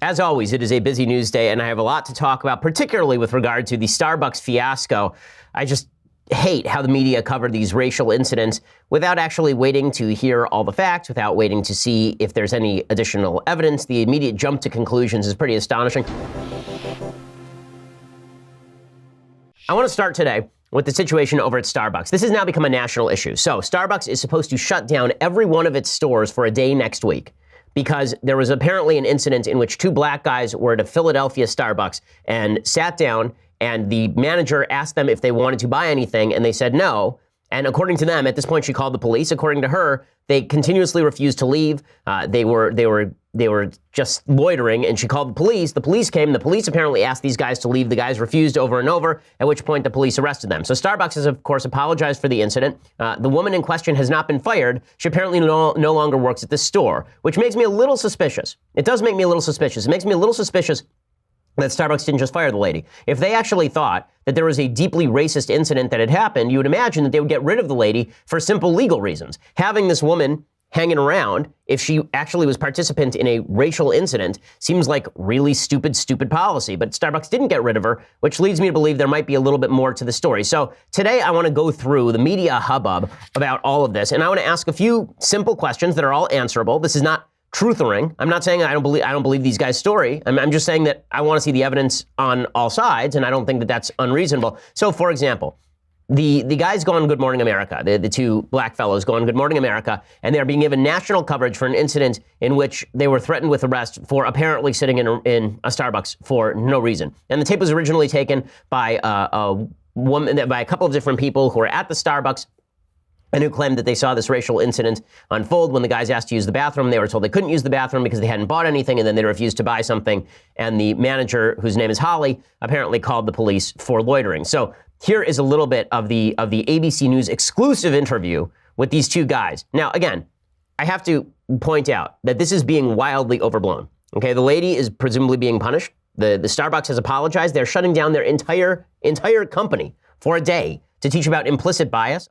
As always, it is a busy news day, and I have a lot to talk about, particularly with regard to the Starbucks fiasco. I just hate how the media cover these racial incidents without actually waiting to hear all the facts, without waiting to see if there's any additional evidence. The immediate jump to conclusions is pretty astonishing. I want to start today with the situation over at Starbucks. This has now become a national issue. So Starbucks is supposed to shut down every one of its stores for a day next week, because there was apparently an incident in which two black guys were at a Philadelphia Starbucks and sat down, and the manager asked them if they wanted to buy anything, and they said no. And according to them, at this point, she called the police. According to her, they continuously refused to leave. They were just loitering, and she called the police. The police came. The police apparently asked these guys to leave. The guys refused over and over, at which point the police arrested them. So Starbucks has, of course, apologized for the incident. The woman in question has not been fired. She apparently no longer works at this store, which makes me a little suspicious. It does make me a little suspicious. It makes me a little suspicious that Starbucks didn't just fire the lady. If they actually thought that there was a deeply racist incident that had happened, you would imagine that they would get rid of the lady for simple legal reasons. Having this woman hanging around, if she actually was participant in a racial incident, seems like really stupid policy. But Starbucks didn't get rid of her, which leads me to believe there might be a little bit more to the story. So today I want to go through the media hubbub about all of this, and I want to ask a few simple questions that are all answerable. This is not truthering. I'm not saying I don't believe these guys' story. I'm just saying that I want to see the evidence on all sides, and I don't think that that's unreasonable. So, for example, the guys go on Good Morning America, the two black fellows go on Good Morning America, and they're being given national coverage for an incident in which they were threatened with arrest for apparently sitting in a Starbucks for no reason. And the tape was originally taken by by a couple of different people who were at the Starbucks and who claimed that they saw this racial incident unfold. When the guys asked to use the bathroom, they were told they couldn't use the bathroom because they hadn't bought anything, and then they refused to buy something. And the manager, whose name is Holly, apparently called the police for loitering. So here is a little bit of the ABC News exclusive interview with these two guys. Now, again, I have to point out that this is being wildly overblown. Okay, the lady is presumably being punished. The Starbucks has apologized. They're shutting down their entire company for a day to teach about implicit bias.